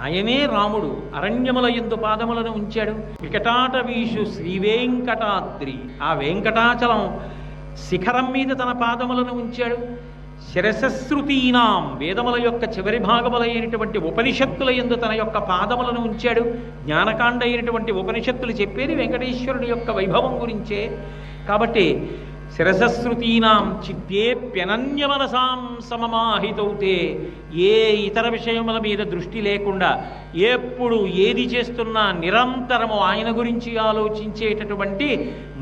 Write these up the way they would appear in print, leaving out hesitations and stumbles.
ఆయనే రాముడు అరణ్యముల యందు పాదములను ఉంచాడు. వికటాటవీషు శ్రీవేంకటాద్రి, ఆ వెంకటాచలం శిఖరం మీద తన పాదములను ఉంచాడు. శిరసశ్రుతీనాం, వేదముల యొక్క చివరి భాగములైనటువంటి ఉపనిషత్తుల యందు తన యొక్క పాదములను ఉంచాడు. జ్ఞానకాండ అయినటువంటి ఉపనిషత్తులు చెప్పేది వెంకటేశ్వరుని యొక్క వైభవం గురించే. కాబట్టి శిరసశ్రుతీనాం చిత్తేప్యనన్యమనసాం సమమాహితౌతే, ఏ ఇతర విషయముల మీద దృష్టి లేకుండా ఎప్పుడు ఏది చేస్తున్నా నిరంతరము ఆయన గురించి ఆలోచించేటటువంటి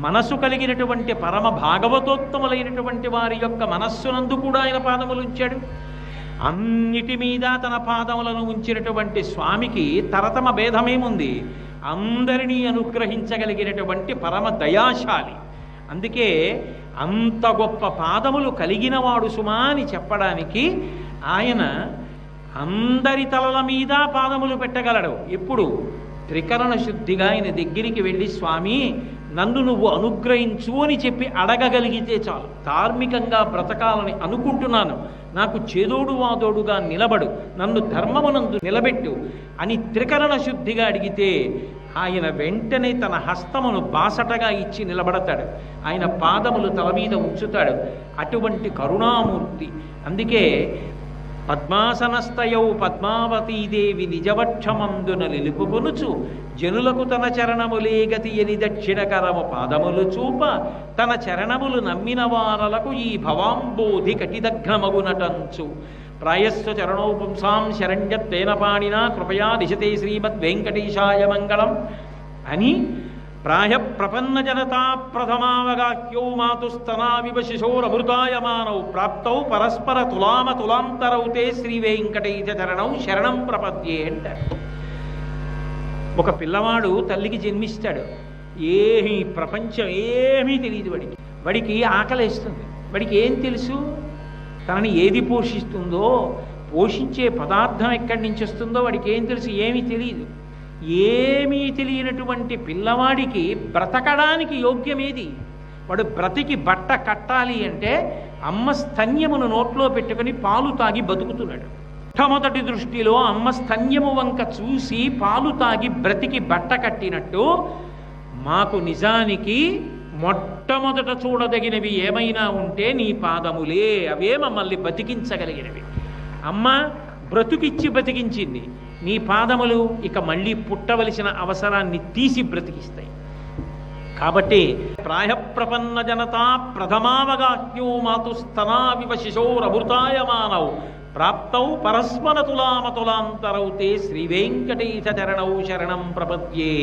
మనసు కలిగినటువంటి పరమ భాగవతోత్తములైనటువంటి వారి యొక్క మనస్సునందు కూడా ఆయన పాదములు ఉంచాడు. అన్నిటి మీద తన పాదములను ఉంచినటువంటి స్వామికి తరతమ భేదమేముంది? అందరినీ అనుగ్రహించగలిగినటువంటి పరమ దయాశాలి. అందుకే అంత గొప్ప పాదములు కలిగినవాడు సుమా అని చెప్పడానికి ఆయన అందరి తలల మీద పాదములు పెట్టగలడు. ఎప్పుడు? త్రికరణ శుద్ధిగా ఆయన దగ్గరికి వెళ్ళి, స్వామి నన్ను నువ్వు అనుగ్రహించు అని చెప్పి అడగగలిగితే చాలు. ధార్మికంగా బ్రతకాలని అనుకుంటున్నాను, నాకు చేదోడు వాదోడుగా నిలబడు, నన్ను ధర్మమునందు నిలబెట్టు అని త్రికరణ శుద్ధిగా అడిగితే ఆయన వెంటనే తన హస్తమును బాసటగా ఇచ్చి నిలబడతాడు. ఆయన పాదములు తల మీద ఉంచుతాడు. అటువంటి కరుణామూర్తి. అందుకే పద్మాసనస్థయౌ పద్మావతీదేవి నిజవక్షమందున నిలుపుకొనుచు జనులకు తన చరణములే గతి అని దక్షిణకరము పాదములు చూప తన చరణములు నమ్మిన వారలకు ఈ భవాంబోధి కటిదగ్నమగునటంచు ప్రాయస్వ చరణౌ పుంసాం శరణ్యత్తేన పాణినా కృపయా దిశతే శ్రీమద్వెంకటేశాయ మంగళం అని ప్రాయ ప్రపన్న జనతా ప్రథమావగాహ్యౌ మాతుస్తనావివ శిశోరమృతాయమానౌ ప్రాప్తౌ పరస్పర తులామ తులాంతరౌ తే శ్రీవేంకటేశ చరణౌ శరణం ప్రపద్యే అంటారు. ఒక పిల్లవాడు తల్లికి జన్మిస్తాడు. ఏమీ ప్రపంచం ఏమీ తెలియదు వాడికి ఆకలేస్తుంది. వాడికి ఏం తెలుసు? తనని ఏది పోషిస్తుందో, పోషించే పదార్థం ఎక్కడి నుంచి వస్తుందో వాడికి ఏం తెలుసు? ఏమీ తెలియదు. ఏమీ తెలియనటువంటి పిల్లవాడికి బ్రతకడానికి యోగ్యమేది? వాడు బ్రతికి బట్ట కట్టాలి అంటే అమ్మ స్తన్యమును నోట్లో పెట్టుకుని పాలు తాగి బతుకుతున్నాడు. మొట్టమొదటి దృష్టిలో అమ్మ స్తన్యము వంక చూసి పాలు తాగి బ్రతికి బట్ట కట్టినట్టు మాకు నిజానికి మొట్టమొదట చూడదగినవి ఏమైనా ఉంటే నీ పాదములే. అవే మమ్మల్ని బతికించగలిగినవి. అమ్మ బ్రతుకిచ్చి బతికించింది. నీ పాదములు ఇక మళ్ళీ పుట్టవలసిన అవసరాన్ని తీసి బ్రతికిస్తాయి. కాబట్టి ప్రాయప్రపన్న జనతా ప్రథమావగాహ్యో మాతుస్తనావివ శిశోరమృతాయమానౌ ప్రాప్తౌ పరస్పర తులామతులాంతరౌ తే శ్రీవేంకటేశ చరణౌ శరణం ప్రపద్యే.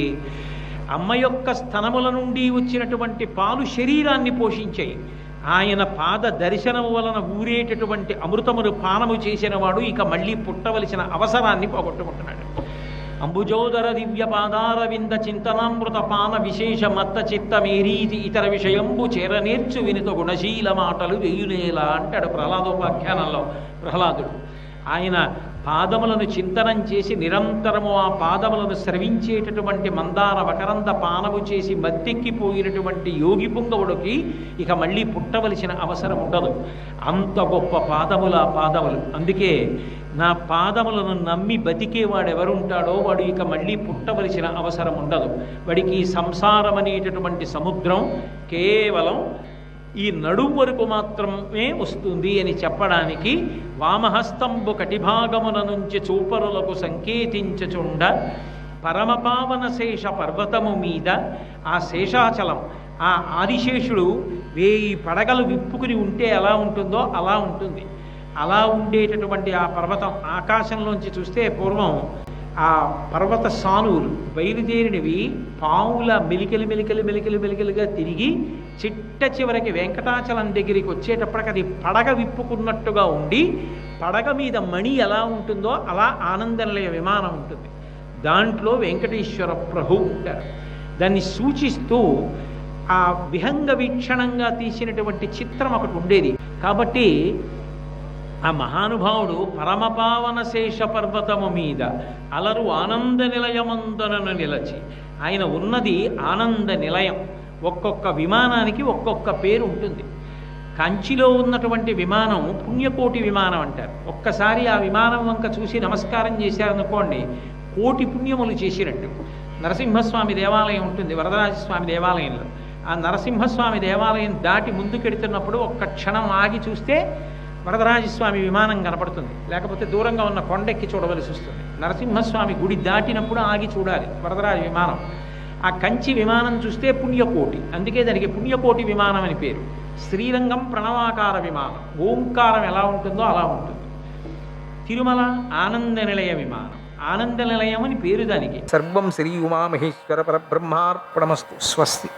అమ్మ యొక్క స్తనముల నుండి వచ్చినటువంటి పాలు శరీరాన్ని పోషించాయి. ఆయన పాద దర్శనము వలన ఊరేటటువంటి అమృతమును పానము చేసిన వాడు ఇక మళ్ళీ పుట్టవలసిన అవసరాన్ని పోగొట్టుకుంటున్నాడు. అంబుజోదర దివ్య పాదారవింద చింతనామృత పాన విశేష మత్త చిత్త మేరీతి ఇతర విషయంబు చేరనేర్చు వినిత గుణశీల మాటలు వెయ్యునేలా అంటాడు ప్రహ్లాదోపాఖ్యానంలో ప్రహ్లాదుడు. ఆయన పాదములను చింతనం చేసి నిరంతరము ఆ పాదములను స్రవించేటటువంటి మందార మకరంద పానము చేసి మత్తెక్కిపోయినటువంటి యోగి పుంగవుడికి ఇక మళ్ళీ పుట్టవలసిన అవసరం ఉండదు. అంత గొప్ప పాదములు ఆ పాదములు. అందుకే నా పాదములను నమ్మి బతికేవాడెవరుంటాడో వాడు ఇక మళ్ళీ పుట్టవలసిన అవసరం ఉండదు. వాడికి సంసారం అనేటటువంటి సముద్రం కేవలం ఈ నడుము వరకు మాత్రమే వస్తుంది అని చెప్పడానికి వామహస్తంబు కటిభాగమున నుంచి చూపరులకు సంకేతించుచుండ పరమపావన శేష పర్వతము మీద ఆ శేషాచలం, ఆ ఆదిశేషుడు 1000 పడగలు విప్పుకుని ఉంటే ఎలా ఉంటుందో అలా ఉంటుంది. అలా ఉండేటటువంటి ఆ పర్వతం ఆకాశంలోంచి చూస్తే పూర్వం ఆ పర్వత సానువులు బయలుదేరినవి పావుల మెలికలుగా తిరిగి చిట్ట చివరికి వెంకటాచలం దగ్గరికి వచ్చేటప్పటికి అది పడగ విప్పుకున్నట్టుగా ఉండి పడగ మీద మణి ఎలా ఉంటుందో అలా ఆనందనిలయ విమానం ఉంటుంది. దాంట్లో వెంకటేశ్వర ప్రభు ఉంటారు. దాన్ని సూచిస్తూ ఆ విహంగ వీక్షణంగా తీసినటువంటి చిత్రం ఒకటి ఉండేది. కాబట్టి ఆ మహానుభావుడు పరమపావన శేష పర్వతము మీద అలరు ఆనంద నిలయమందనను నిలచి, ఆయన ఉన్నది ఆనంద నిలయం. ఒక్కొక్క విమానానికి ఒక్కొక్క పేరు ఉంటుంది. కంచిలో ఉన్నటువంటి విమానం పుణ్యకోటి విమానం అంటారు. ఒక్కసారి ఆ విమానం వంక చూసి నమస్కారం చేశారనుకోండి, కోటి పుణ్యములు చేసినట్టు. నరసింహస్వామి దేవాలయం ఉంటుంది వరదరాజస్వామి దేవాలయంలో. ఆ నరసింహస్వామి దేవాలయం దాటి ముందుకెడుతున్నప్పుడు ఒక్క క్షణం ఆగి చూస్తే వరదరాజస్వామి విమానం కనపడుతుంది, లేకపోతే దూరంగా ఉన్న కొండెక్కి చూడవలసి వస్తుంది. నరసింహస్వామి గుడి దాటినప్పుడు ఆగి చూడాలి వరదరాజ విమానం. ఆ కంచి విమానం చూస్తే పుణ్యకోటి, అందుకే దానికి పుణ్యకోటి విమానం అని పేరు. శ్రీరంగం ప్రణవాకార విమానం, ఓంకారం ఎలా ఉంటుందో అలా ఉంటుంది. తిరుమల ఆనంద నిలయ విమానం, ఆనంద నిలయం అని పేరు దానికి. సర్వం శ్రీ ఉమామహేశ్వర పరబ్రహ్మార్పణమస్తు. స్వస్తి.